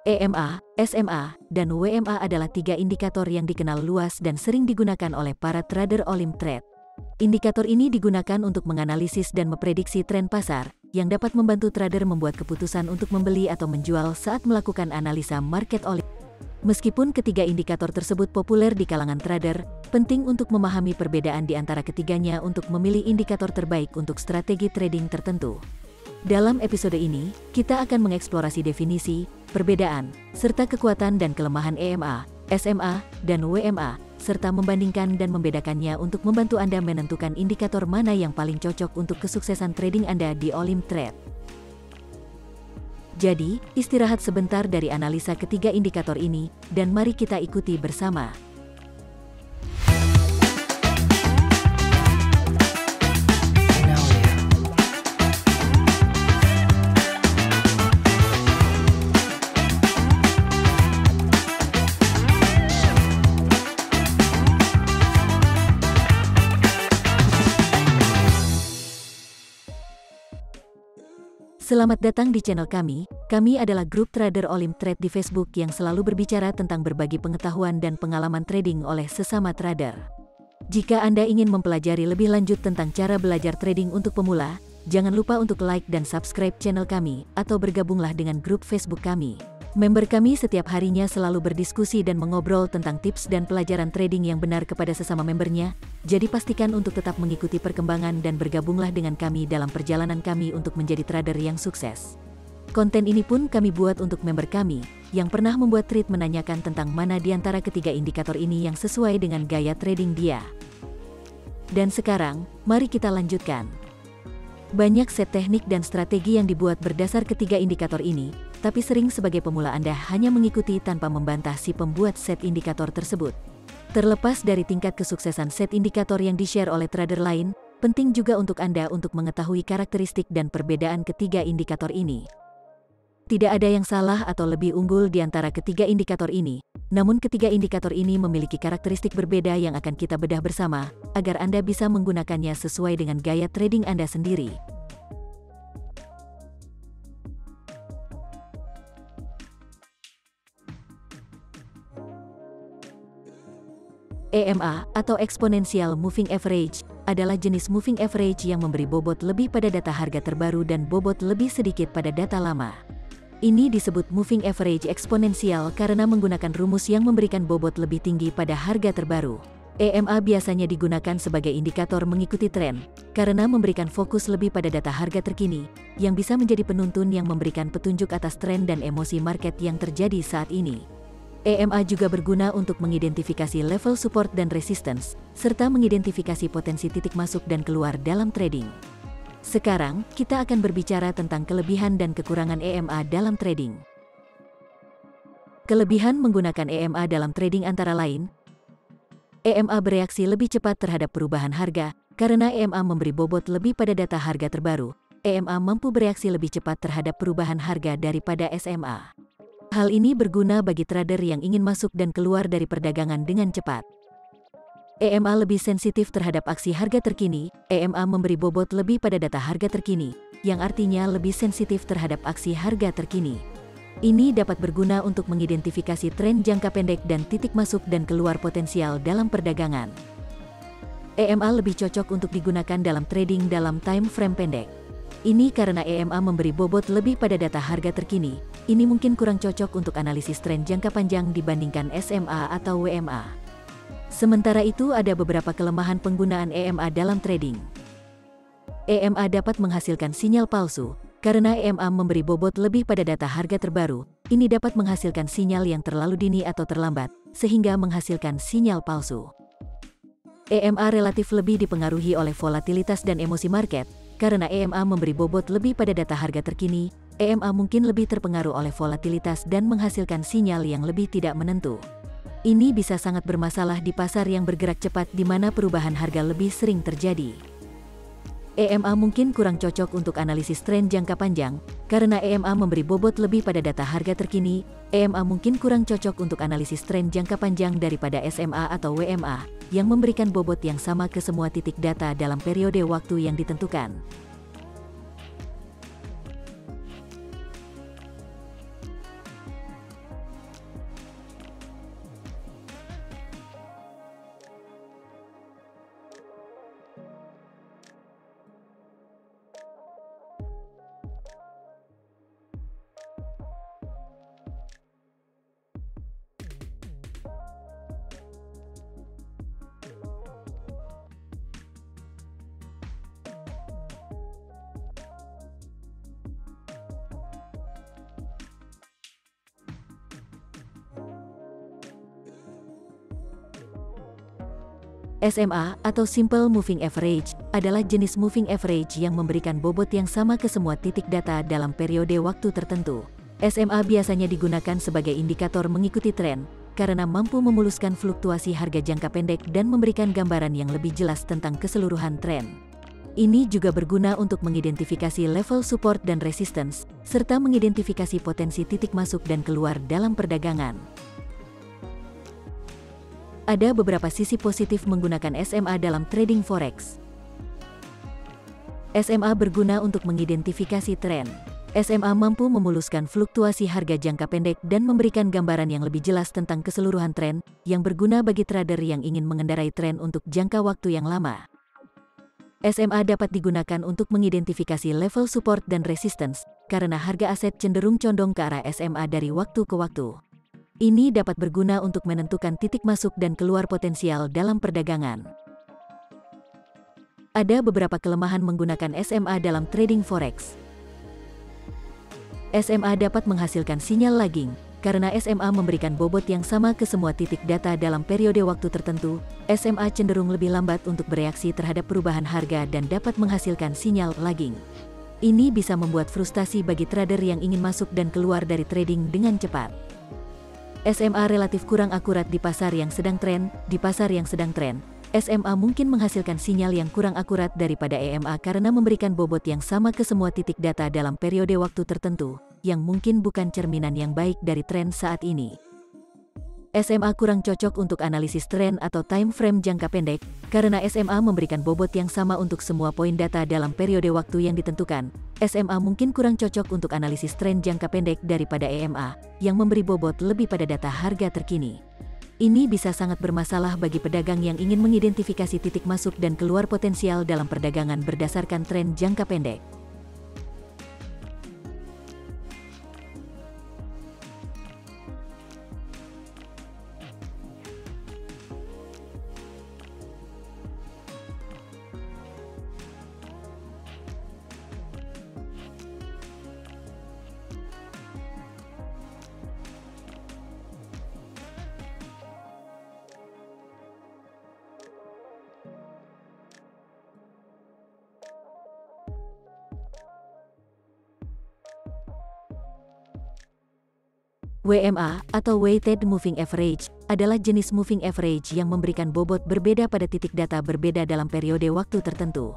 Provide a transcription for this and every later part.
EMA, SMA, dan WMA adalah tiga indikator yang dikenal luas dan sering digunakan oleh para trader Olim Trade. Indikator ini digunakan untuk menganalisis dan memprediksi tren pasar, yang dapat membantu trader membuat keputusan untuk membeli atau menjual saat melakukan analisa market Olim. Meskipun ketiga indikator tersebut populer di kalangan trader, penting untuk memahami perbedaan di antara ketiganya untuk memilih indikator terbaik untuk strategi trading tertentu. Dalam episode ini, kita akan mengeksplorasi definisi, perbedaan, serta kekuatan dan kelemahan EMA, SMA, dan WMA, serta membandingkan dan membedakannya untuk membantu Anda menentukan indikator mana yang paling cocok untuk kesuksesan trading Anda di Olim Trade. Jadi, istirahat sebentar dari analisa ketiga indikator ini, dan mari kita ikuti bersama. Selamat datang di channel kami. Kami adalah grup trader Olim Trade di Facebook yang selalu berbicara tentang berbagi pengetahuan dan pengalaman trading oleh sesama trader. Jika Anda ingin mempelajari lebih lanjut tentang cara belajar trading untuk pemula, jangan lupa untuk like dan subscribe channel kami, atau bergabunglah dengan grup Facebook kami. Member kami setiap harinya selalu berdiskusi dan mengobrol tentang tips dan pelajaran trading yang benar kepada sesama membernya, jadi pastikan untuk tetap mengikuti perkembangan dan bergabunglah dengan kami dalam perjalanan kami untuk menjadi trader yang sukses. Konten ini pun kami buat untuk member kami, yang pernah membuat tweet menanyakan tentang mana di antara ketiga indikator ini yang sesuai dengan gaya trading dia. Dan sekarang, mari kita lanjutkan. Banyak set teknik dan strategi yang dibuat berdasar ketiga indikator ini, tapi sering sebagai pemula Anda hanya mengikuti tanpa membantah si pembuat set indikator tersebut. Terlepas dari tingkat kesuksesan set indikator yang di-share oleh trader lain, penting juga untuk Anda untuk mengetahui karakteristik dan perbedaan ketiga indikator ini. Tidak ada yang salah atau lebih unggul di antara ketiga indikator ini, namun ketiga indikator ini memiliki karakteristik berbeda yang akan kita bedah bersama, agar Anda bisa menggunakannya sesuai dengan gaya trading Anda sendiri. EMA, atau Exponential Moving Average, adalah jenis moving average yang memberi bobot lebih pada data harga terbaru dan bobot lebih sedikit pada data lama. Ini disebut moving average eksponensial karena menggunakan rumus yang memberikan bobot lebih tinggi pada harga terbaru. EMA biasanya digunakan sebagai indikator mengikuti tren, karena memberikan fokus lebih pada data harga terkini, yang bisa menjadi penuntun yang memberikan petunjuk atas tren dan emosi market yang terjadi saat ini. EMA juga berguna untuk mengidentifikasi level support dan resistance, serta mengidentifikasi potensi titik masuk dan keluar dalam trading. Sekarang, kita akan berbicara tentang kelebihan dan kekurangan EMA dalam trading. Kelebihan menggunakan EMA dalam trading antara lain, EMA bereaksi lebih cepat terhadap perubahan harga, karena EMA memberi bobot lebih pada data harga terbaru. EMA mampu bereaksi lebih cepat terhadap perubahan harga daripada SMA. Hal ini berguna bagi trader yang ingin masuk dan keluar dari perdagangan dengan cepat. EMA lebih sensitif terhadap aksi harga terkini. EMA memberi bobot lebih pada data harga terkini, yang artinya lebih sensitif terhadap aksi harga terkini. Ini dapat berguna untuk mengidentifikasi tren jangka pendek dan titik masuk dan keluar potensial dalam perdagangan. EMA lebih cocok untuk digunakan dalam trading dalam time frame pendek. Ini karena EMA memberi bobot lebih pada data harga terkini. Ini mungkin kurang cocok untuk analisis tren jangka panjang dibandingkan SMA atau WMA. Sementara itu ada beberapa kelemahan penggunaan EMA dalam trading. EMA dapat menghasilkan sinyal palsu, karena EMA memberi bobot lebih pada data harga terbaru. Ini dapat menghasilkan sinyal yang terlalu dini atau terlambat, sehingga menghasilkan sinyal palsu. EMA relatif lebih dipengaruhi oleh volatilitas dan emosi market, karena EMA memberi bobot lebih pada data harga terkini. EMA mungkin lebih terpengaruh oleh volatilitas dan menghasilkan sinyal yang lebih tidak menentu. Ini bisa sangat bermasalah di pasar yang bergerak cepat di mana perubahan harga lebih sering terjadi. EMA mungkin kurang cocok untuk analisis tren jangka panjang, karena EMA memberi bobot lebih pada data harga terkini. EMA mungkin kurang cocok untuk analisis tren jangka panjang daripada SMA atau WMA, yang memberikan bobot yang sama ke semua titik data dalam periode waktu yang ditentukan. SMA atau Simple Moving Average adalah jenis moving average yang memberikan bobot yang sama ke semua titik data dalam periode waktu tertentu. SMA biasanya digunakan sebagai indikator mengikuti tren karena mampu memuluskan fluktuasi harga jangka pendek dan memberikan gambaran yang lebih jelas tentang keseluruhan tren. Ini juga berguna untuk mengidentifikasi level support dan resistance, serta mengidentifikasi potensi titik masuk dan keluar dalam perdagangan. Ada beberapa sisi positif menggunakan SMA dalam trading forex. SMA berguna untuk mengidentifikasi tren. SMA mampu memuluskan fluktuasi harga jangka pendek dan memberikan gambaran yang lebih jelas tentang keseluruhan tren, yang berguna bagi trader yang ingin mengendarai tren untuk jangka waktu yang lama. SMA dapat digunakan untuk mengidentifikasi level support dan resistance, karena harga aset cenderung condong ke arah SMA dari waktu ke waktu. Ini dapat berguna untuk menentukan titik masuk dan keluar potensial dalam perdagangan. Ada beberapa kelemahan menggunakan SMA dalam trading forex. SMA dapat menghasilkan sinyal lagging, karena SMA memberikan bobot yang sama ke semua titik data dalam periode waktu tertentu. SMA cenderung lebih lambat untuk bereaksi terhadap perubahan harga dan dapat menghasilkan sinyal lagging. Ini bisa membuat frustasi bagi trader yang ingin masuk dan keluar dari trading dengan cepat. SMA relatif kurang akurat di pasar yang sedang tren. Di pasar yang sedang tren, SMA mungkin menghasilkan sinyal yang kurang akurat daripada EMA karena memberikan bobot yang sama ke semua titik data dalam periode waktu tertentu, yang mungkin bukan cerminan yang baik dari tren saat ini. SMA kurang cocok untuk analisis tren atau time frame jangka pendek, karena SMA memberikan bobot yang sama untuk semua poin data dalam periode waktu yang ditentukan. SMA mungkin kurang cocok untuk analisis tren jangka pendek daripada EMA, yang memberi bobot lebih pada data harga terkini. Ini bisa sangat bermasalah bagi pedagang yang ingin mengidentifikasi titik masuk dan keluar potensial dalam perdagangan berdasarkan tren jangka pendek. WMA atau Weighted Moving Average adalah jenis moving average yang memberikan bobot berbeda pada titik data berbeda dalam periode waktu tertentu.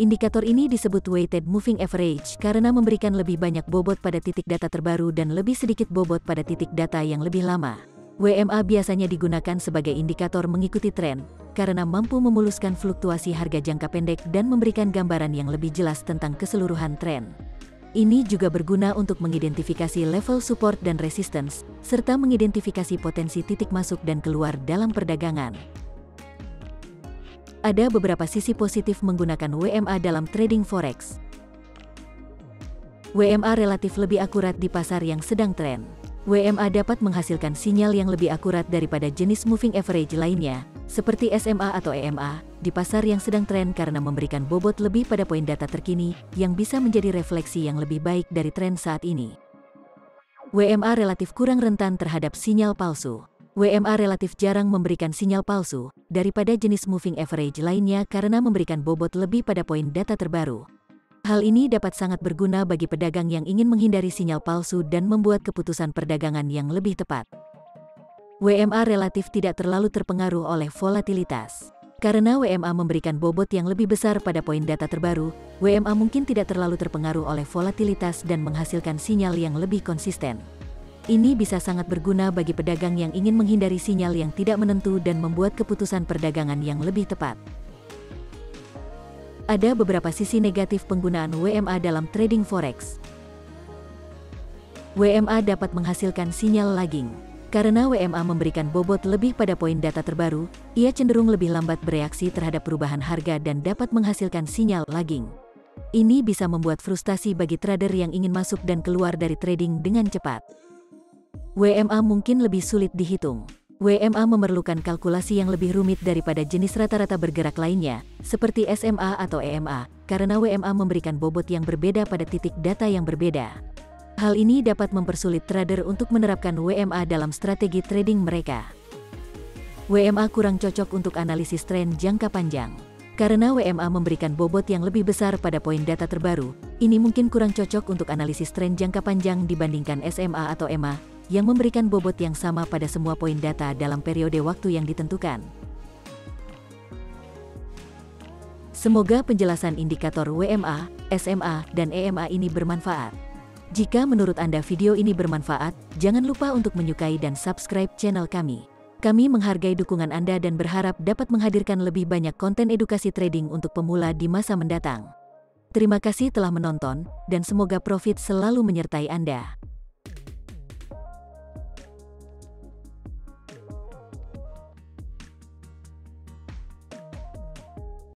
Indikator ini disebut Weighted Moving Average karena memberikan lebih banyak bobot pada titik data terbaru dan lebih sedikit bobot pada titik data yang lebih lama. WMA biasanya digunakan sebagai indikator mengikuti tren, karena mampu memuluskan fluktuasi harga jangka pendek dan memberikan gambaran yang lebih jelas tentang keseluruhan tren. Ini juga berguna untuk mengidentifikasi level support dan resistance, serta mengidentifikasi potensi titik masuk dan keluar dalam perdagangan. Ada beberapa sisi positif menggunakan WMA dalam trading forex. WMA relatif lebih akurat di pasar yang sedang tren. WMA dapat menghasilkan sinyal yang lebih akurat daripada jenis moving average lainnya, seperti SMA atau EMA, di pasar yang sedang tren karena memberikan bobot lebih pada poin data terkini, yang bisa menjadi refleksi yang lebih baik dari tren saat ini. WMA relatif kurang rentan terhadap sinyal palsu. WMA relatif jarang memberikan sinyal palsu, daripada jenis moving average lainnya karena memberikan bobot lebih pada poin data terbaru. Hal ini dapat sangat berguna bagi pedagang yang ingin menghindari sinyal palsu dan membuat keputusan perdagangan yang lebih tepat. WMA relatif tidak terlalu terpengaruh oleh volatilitas. Karena WMA memberikan bobot yang lebih besar pada poin data terbaru, WMA mungkin tidak terlalu terpengaruh oleh volatilitas dan menghasilkan sinyal yang lebih konsisten. Ini bisa sangat berguna bagi pedagang yang ingin menghindari sinyal yang tidak menentu dan membuat keputusan perdagangan yang lebih tepat. Ada beberapa sisi negatif penggunaan WMA dalam trading forex. WMA dapat menghasilkan sinyal lagging. Karena WMA memberikan bobot lebih pada poin data terbaru, ia cenderung lebih lambat bereaksi terhadap perubahan harga dan dapat menghasilkan sinyal lagging. Ini bisa membuat frustasi bagi trader yang ingin masuk dan keluar dari trading dengan cepat. WMA mungkin lebih sulit dihitung. WMA memerlukan kalkulasi yang lebih rumit daripada jenis rata-rata bergerak lainnya, seperti SMA atau EMA, karena WMA memberikan bobot yang berbeda pada titik data yang berbeda. Hal ini dapat mempersulit trader untuk menerapkan WMA dalam strategi trading mereka. WMA kurang cocok untuk analisis tren jangka panjang. Karena WMA memberikan bobot yang lebih besar pada poin data terbaru, ini mungkin kurang cocok untuk analisis tren jangka panjang dibandingkan SMA atau EMA, yang memberikan bobot yang sama pada semua poin data dalam periode waktu yang ditentukan. Semoga penjelasan indikator WMA, SMA, dan EMA ini bermanfaat. Jika menurut Anda video ini bermanfaat, jangan lupa untuk menyukai dan subscribe channel kami. Kami menghargai dukungan Anda dan berharap dapat menghadirkan lebih banyak konten edukasi trading untuk pemula di masa mendatang. Terima kasih telah menonton, dan semoga profit selalu menyertai Anda.